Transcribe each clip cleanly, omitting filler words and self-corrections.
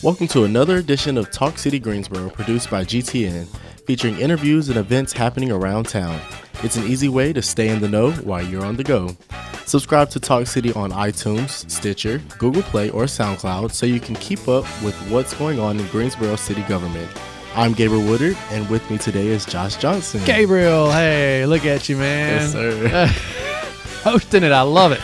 Welcome to another edition of Talk City Greensboro, produced by GTN, featuring interviews and events happening around town. It's an easy way to stay in the know while you're on the go. Subscribe to Talk City on iTunes, Stitcher, Google Play, or SoundCloud so you can keep up with what's going on in Greensboro city government. I'm Gabriel Woodard, and with me today is Josh Johnson. Gabriel, hey, look at you, man. Yes, sir. Hosting it, I love it.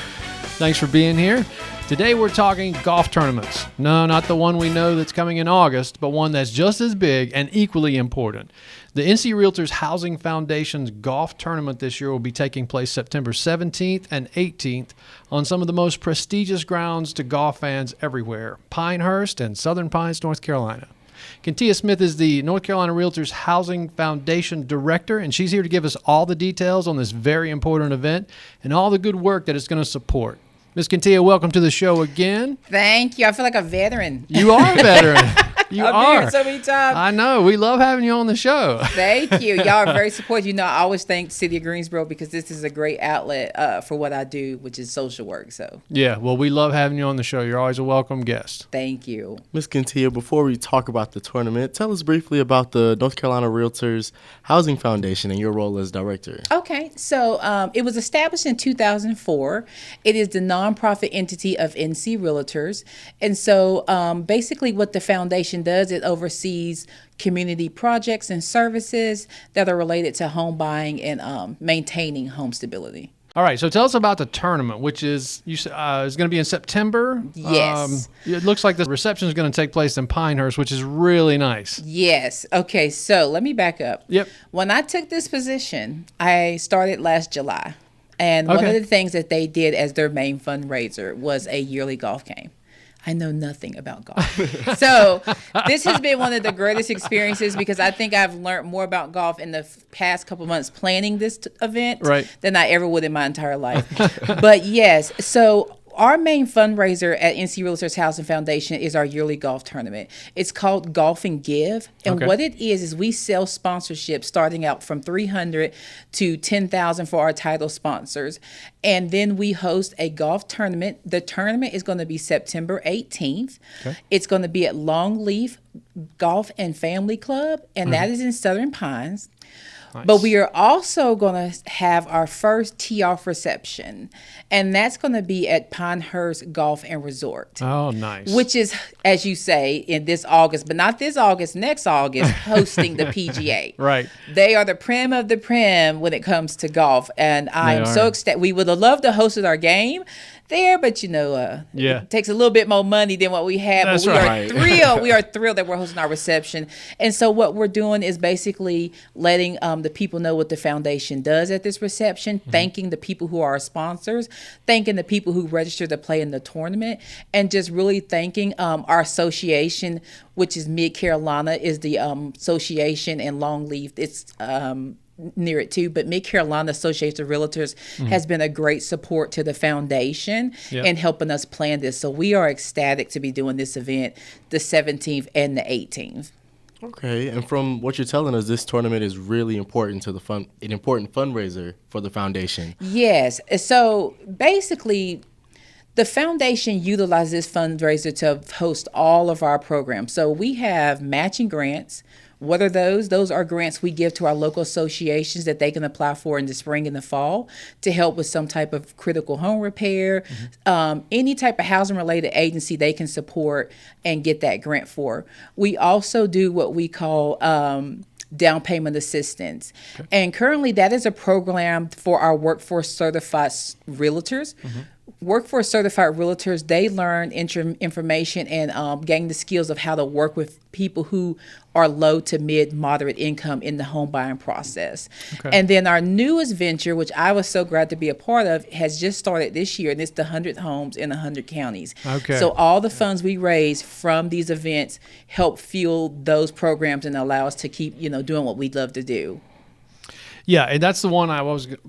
Thanks for being here. Today we're talking golf tournaments. No, not the one we know that's coming in August, but one that's just as big and equally important. The NC REALTORS Housing Foundation's golf tournament this year will be taking place September 17th and 18th on some of the most prestigious grounds to golf fans everywhere, Pinehurst and Southern Pines, North Carolina. Kentia Smith is the North Carolina Realtors Housing Foundation Director, and she's here to give us all the details on this very important event and all the good work that it's going to support. Ms. Kentia, welcome to the show again. Thank you. I feel like a veteran. You are a veteran. You I've are. been here so many times. I know. We love having you on the show. Thank you. Y'all are very supportive. You know, I always thank the City of Greensboro because this is a great outlet for what I do, which is social work. So Yeah, well, we love having you on the show. You're always a welcome guest. thank you. Ms. Kentia, before we talk about the tournament, tell us briefly about the North Carolina Realtors Housing Foundation and your role as director. Okay, so it was established in 2004. It is the nonprofit entity of NC Realtors. And so basically what the foundation does, it oversees community projects and services that are related to home buying and maintaining home stability. All right, so tell us about the tournament, which is is going to be in September. Yes. It looks like the reception is going to take place in Pinehurst, which is really nice. Yes. Okay, so let me back up. Yep. When I took this position, I started last July. And one of the things that they did as their main fundraiser was a yearly golf game. I know nothing about golf. So this has been one of the greatest experiences because I think I've learned more about golf in the past couple months planning this event than I ever would in my entire life. But yes, so our main fundraiser at NC Realtors Housing Foundation is our yearly golf tournament. It's called Golf and Give. And what it is we sell sponsorships starting out from $300 to $10,000 for our title sponsors. And then we host a golf tournament. The tournament is going to be September 18th. Okay. It's going to be at Longleaf Golf and Family Club, and that is in Southern Pines. Nice. But we are also going to have our first tee-off reception, and that's going to be at Pinehurst Golf and Resort. Oh, nice. Which is, as you say, in this August, but not this August, next August, hosting the PGA. Right. They are the prim of the prim when it comes to golf, and I am so ecstatic. We would have loved to host our game there, but it takes a little bit more money than what we have. That's but we right. are thrilled. We are thrilled that we're hosting our reception. And so what we're doing is basically letting the people know what the foundation does at this reception, thanking the people who are our sponsors, thanking the people who register to play in the tournament, and just really thanking our association, which is Mid-Carolina, is the association, and Longleaf, it's near it too, but Mid-Carolina Association of Realtors has been a great support to the foundation in helping us plan this. So we are ecstatic to be doing this event the 17th and the 18th. Okay, and from what you're telling us, this tournament is really important to an important fundraiser for the foundation. Yes, so basically the foundation utilizes this fundraiser to host all of our programs. So we have matching grants. What are those? Those are grants we give to our local associations that they can apply for in the spring and the fall to help with some type of critical home repair, any type of housing-related agency they can support and get that grant for. We also do what we call down payment assistance. Okay. And currently that is a program for our workforce certified realtors. Workforce certified realtors, they learn information and gain the skills of how to work with people who are low to mid moderate income in the home buying process. Okay. And then our newest venture, which I was so glad to be a part of, has just started this year, and it's the 100 homes in 100 counties. Okay. So all the funds we raise from these events help fuel those programs and allow us to keep, doing what we love to do. Yeah, and that's the one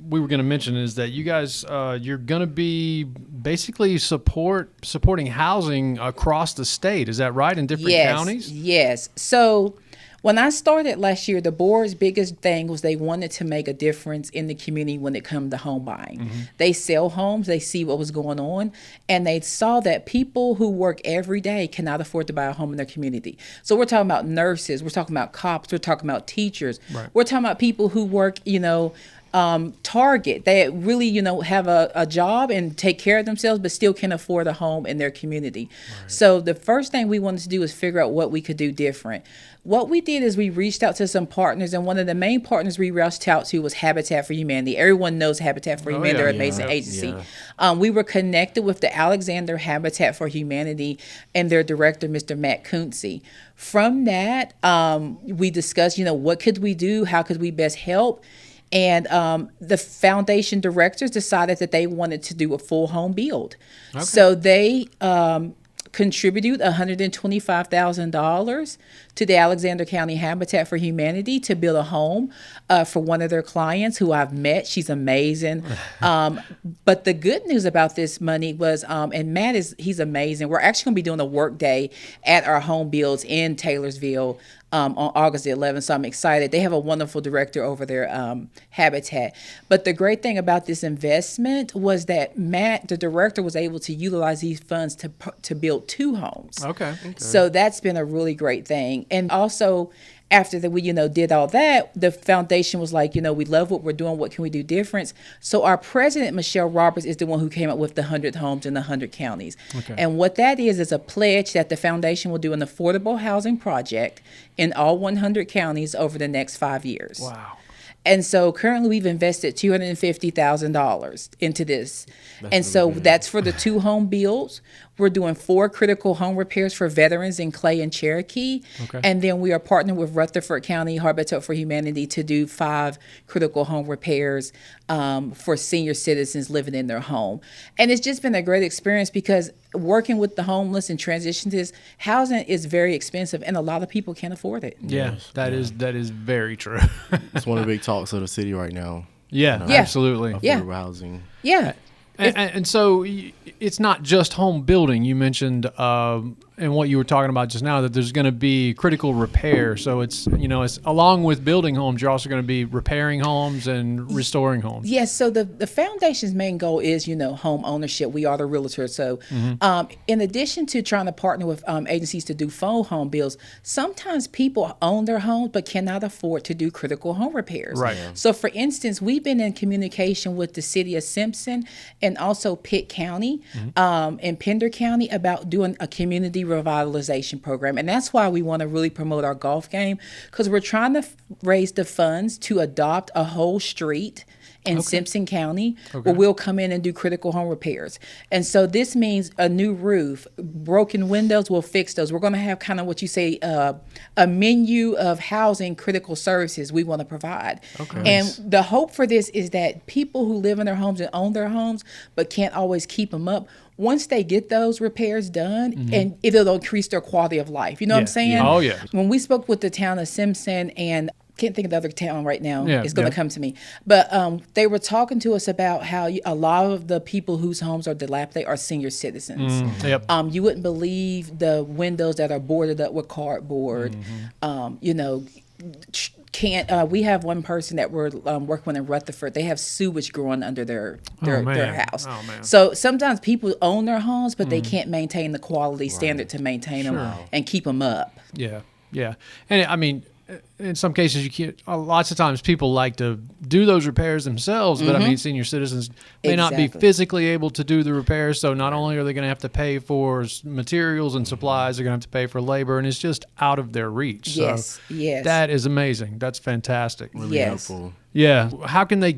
we were going to mention is that you guys, you're going to be basically supporting housing across the state. Is that right, in different counties? Yes. So When I started last year, the board's biggest thing was they wanted to make a difference in the community when it comes to home buying. They sell homes, they see what was going on, and they saw that people who work every day cannot afford to buy a home in their community. So we're talking about nurses, we're talking about cops, we're talking about teachers, we're talking about people who work, Target. They really, have a job and take care of themselves, but still can afford a home in their community. So the first thing we wanted to do is figure out what we could do different. What we did is we reached out to some partners, and one of the main partners we reached out to was Habitat for Humanity. Everyone knows Habitat for Humanity. They're an amazing agency. We were connected with the Alexander Habitat for Humanity and their director, Mr. Matt Kunze. From that, we discussed, what could we do? How could we best help? And the foundation directors decided that they wanted to do a full home build. So they contributed $125,000 to the Alexander County Habitat for Humanity to build a home for one of their clients who I've met. She's amazing. But the good news about this money was, and Matt he's amazing. We're actually going to be doing a work day at our home builds in Taylorsville on August the 11th. So I'm excited. They have a wonderful director over their Habitat. But the great thing about this investment was that Matt, the director, was able to utilize these funds to build 2 homes. Okay. So that's been a really great thing. And also, after that, we, did all that, the foundation was like, we love what we're doing. What can we do different? So our president, Michelle Roberts, is the one who came up with the 100 homes in the 100 counties. And what that is a pledge that the foundation will do an affordable housing project in all 100 counties over the next 5 years. Wow. And so currently we've invested $250,000 into this. That's for the 2 home builds. We're doing 4 critical home repairs for veterans in Clay and Cherokee. And then we are partnering with Rutherford County Habitat for Humanity to do 5 critical home repairs for senior citizens living in their home. And it's just been a great experience because working with the homeless and transitioning housing is very expensive, and a lot of people can't afford it. Yeah, that is very true. It's one of the big talks of the city right now. Absolutely. Affordable housing. And so it's not just home building. You mentioned and what you were talking about just now, that there's going to be critical repair. So it's along with building homes, you're also going to be repairing homes and restoring homes. Yes. So the foundation's main goal is, home ownership. We are the realtor. So in addition to trying to partner with agencies to do full home builds, sometimes people own their homes but cannot afford to do critical home repairs. Right. So for instance, we've been in communication with the city of Simpson and also Pitt County and Pender County about doing a community revitalization program. And that's why we want to really promote our golf game, because we're trying to raise the funds to adopt a whole street in Simpson County where we'll come in and do critical home repairs. And so this means a new roof, broken windows, we'll fix those. We're going to have kind of what you say, a menu of housing critical services we want to provide. And the hope for this is that people who live in their homes and own their homes but can't always keep them up, once they get those repairs done, and it'll increase their quality of life. You know what I'm saying? Oh, yeah. When we spoke with the town of Simpson, and can't think of the other town right now. It's going to come to me. But they were talking to us about how a lot of the people whose homes are dilapidated are senior citizens. You wouldn't believe the windows that are boarded up with cardboard. We have one person that we're working with in Rutherford. They have sewage growing under their house. So sometimes people own their homes, but they can't maintain the quality standard to maintain them and keep them up. Yeah. And I mean, in some cases, you can't. Lots of times, people like to do those repairs themselves, but I mean, senior citizens may not be physically able to do the repairs. So not only are they going to have to pay for materials and supplies, they're going to have to pay for labor, and it's just out of their reach. Yes, so that is amazing. That's fantastic. Really helpful. Yeah. How can they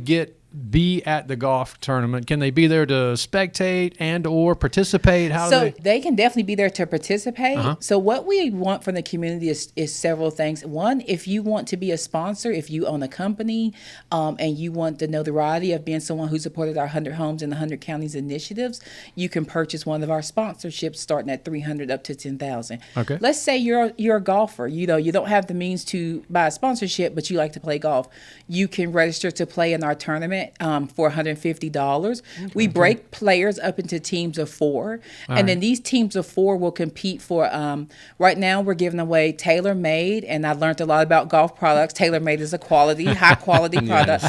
be at the golf tournament? Can they be there to spectate and or participate? They can definitely be there to participate. So what we want from the community is several things. One, if you want to be a sponsor, if you own a company and you want the notoriety of being someone who supported our 100 Homes in the 100 Counties initiatives, you can purchase one of our sponsorships starting at $300 up to $10,000. Let's say you're a golfer. You don't have the means to buy a sponsorship, but you like to play golf. You can register to play in our tournament tournament for $150. We break players up into teams of 4, and then these teams of 4 will compete for. Right now, we're giving away TaylorMade, and I learned a lot about golf products. TaylorMade is a high quality product.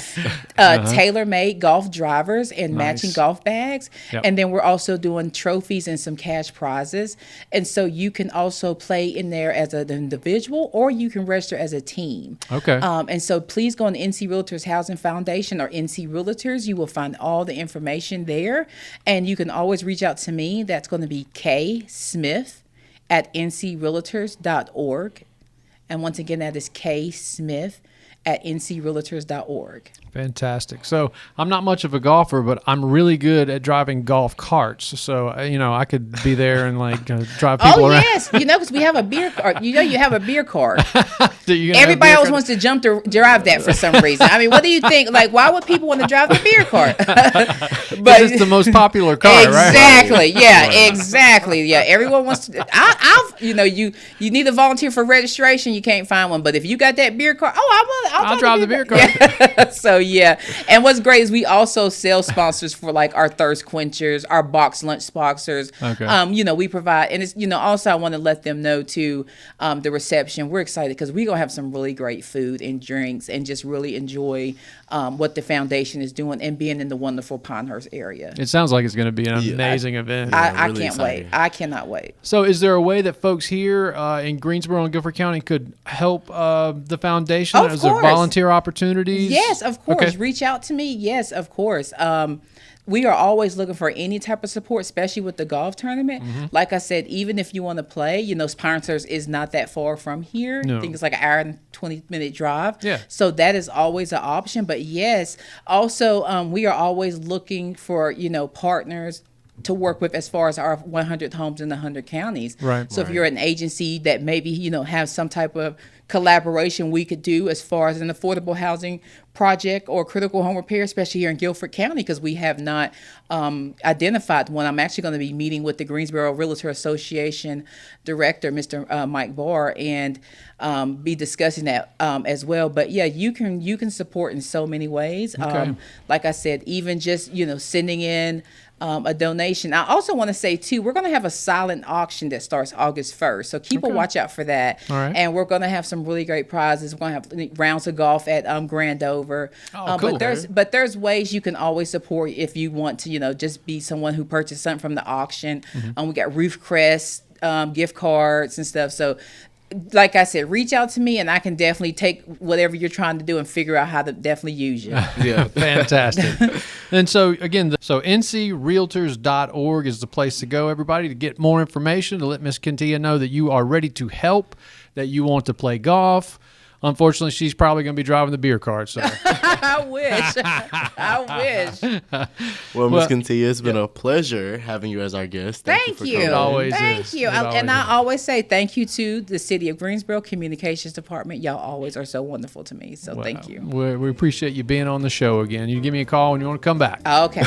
TaylorMade golf drivers and matching golf bags, and then we're also doing trophies and some cash prizes. And so you can also play in there as an individual, or you can register as a team. Okay. And so please go on the NC REALTORS Housing Foundation or NC Realtors. You will find all the information there. And you can always reach out to me. That's going to be ksmith@ncrealtors.org. And once again, that is ksmith@ncrealtors.org. Fantastic. So I'm not much of a golfer, but I'm really good at driving golf carts. So, I could be there and drive people around. Oh, yes. Because we have a beer cart. You have a beer cart. Everybody Everybody always wants to drive that for some reason. I mean, what do you think? Why would people want to drive the beer cart? But it's the most popular car, exactly. Right? Yeah, exactly. Yeah, everyone wants to. You need a volunteer for registration. You can't find one. But if you got that beer cart, I'll drive the beer cart. Yeah. So, yeah. And what's great is we also sell sponsors for our thirst quenchers, our box lunch sponsors. Okay. We provide, and it's, also I want to let them know too, the reception. We're excited because we're going to have some really great food and drinks and just really enjoy what the foundation is doing and being in the wonderful Pinehurst area. It sounds like it's going to be an amazing event. I really can't wait. I cannot wait. So is there a way that folks here in Greensboro and Guilford County could help the foundation? Of Is course. there volunteer opportunities? Yes, of course. Okay. Reach out to me. Yes, of course. We are always looking for any type of support, especially with the golf tournament. Like I said, even if you want to play, Pinehurst is not that far from here. No. I think it's an hour and 20-minute drive. Yeah. So that is always an option. But yes, also we are always looking for, partners to work with as far as our 100 homes in the 100 counties. Right. So if you're an agency that maybe, have some type of collaboration we could do as far as an affordable housing project or critical home repair, especially here in Guilford County, because we have not identified one. I'm actually going to be meeting with the Greensboro Realtor Association director, Mr. Mike Barr, and be discussing that as well. But yeah, you can support in so many ways. Okay. Like I said, even just, sending in a donation. I also want to say too, we're going to have a silent auction that starts August 1st. So keep a watch out for that. All right. And we're going to have some really great prizes. We're going to have rounds of golf at Grandover. Oh, cool. But there's ways you can always support if you want to, just be someone who purchased something from the auction. We got roof crests, gift cards and stuff. So like I said, reach out to me and I can definitely take whatever you're trying to do and figure out how to definitely use you. Yeah, fantastic. And so again, ncrealtors.org is the place to go, everybody, to get more information, to let Miss Kentia know that you are ready to help, that you want to play golf. Unfortunately, she's probably going to be driving the beer cart. So I wish. Well, Ms. Kentia, it's been a pleasure having you as our guest. Thank you. It always Thank is. you. It always And I is. always say thank you to the City of Greensboro Communications Department. Y'all always are so wonderful to me. So thank you. We appreciate you being on the show again. You give me a call when you want to come back. Okay.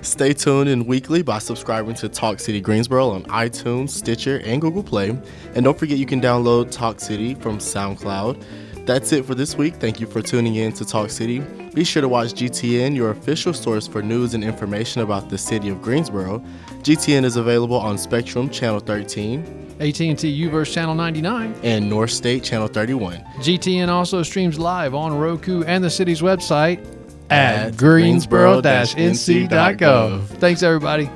Stay tuned in weekly by subscribing to Talk City Greensboro on iTunes, Stitcher, and Google Play. And don't forget you can download Talk City from SoundCloud. That's it for this week. Thank you for tuning in to Talk City. Be sure to watch GTN, your official source for news and information about the city of Greensboro. GTN is available on Spectrum Channel 13, AT&T UVerse Channel 99. and North State Channel 31. GTN also streams live on Roku and the city's website at Greensboro-nc.gov. greensboro-nc.gov. Thanks, everybody.